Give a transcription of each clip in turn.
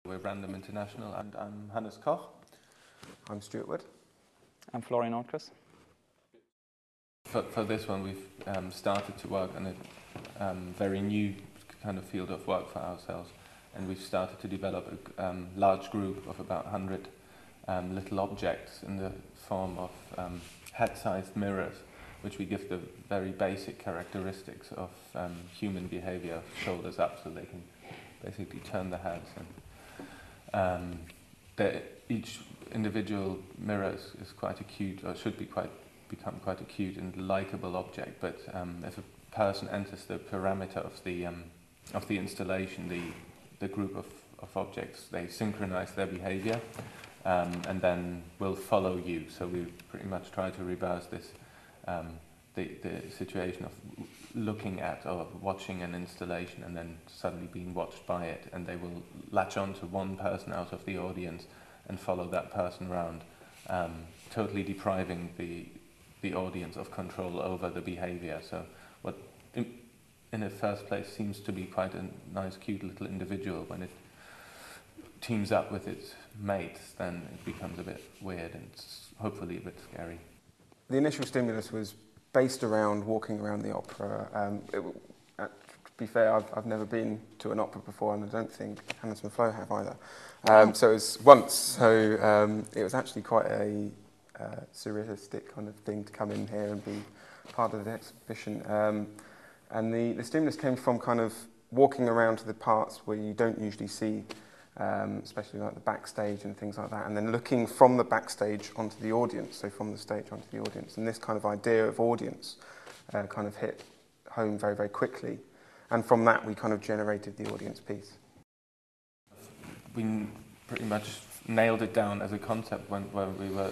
We're Random International, and I'm Hannes Koch. I'm Stuart Wood. I'm Florian Ortquist. For this one, we've started to work on a very new kind of field of work for ourselves, and we've started to develop a large group of about 100 little objects in the form of head-sized mirrors, which we give the very basic characteristics of human behavior, shoulders up, so they can basically turn their heads. And each individual mirror is quite a cute, or should become quite a cute and likable object. But if a person enters the parameter of the installation, the group of objects, they synchronize their behavior and then will follow you. So we pretty much try to reverse this, the situation of looking at or watching an installation and then suddenly being watched by it, and they will latch on to one person out of the audience and follow that person around, totally depriving the audience of control over the behavior. So what in the first place seems to be quite a nice, cute little individual, when it teams up with its mates, then it becomes a bit weird and hopefully a bit scary. The initial stimulus was based around walking around the opera. To be fair, I've never been to an opera before, and I don't think Hannes and Flo have either. So it was once, so it was actually quite a surrealistic kind of thing to come in here and be part of the exhibition. And the stimulus came from kind of walking around to the parts where you don't usually see, especially like the backstage and things like that, and then looking from the backstage onto the audience, so from the stage onto the audience. And this kind of idea of audience kind of hit home very, very quickly. And from that, we kind of generated the audience piece. We pretty much nailed it down as a concept when we were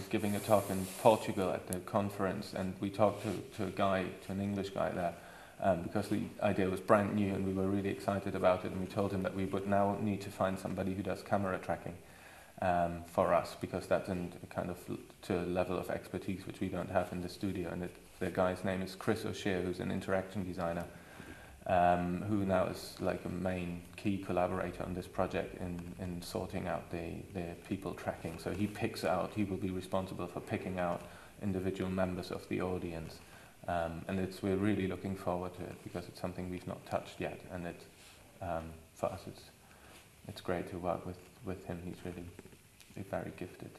giving a talk in Portugal at the conference, and we talked to an English guy there, because the idea was brand new and we were really excited about it, and we told him that we would now need to find somebody who does camera tracking for us, because that's kind of to a level of expertise which we don't have in the studio. And the guy's name is Chris O'Shea, who's an interaction designer, who now is like a main key collaborator on this project in sorting out the people tracking. So he will be responsible for picking out individual members of the audience. And we're really looking forward to it, because it's something we've not touched yet, and for us it's great to work with him. He's really very gifted.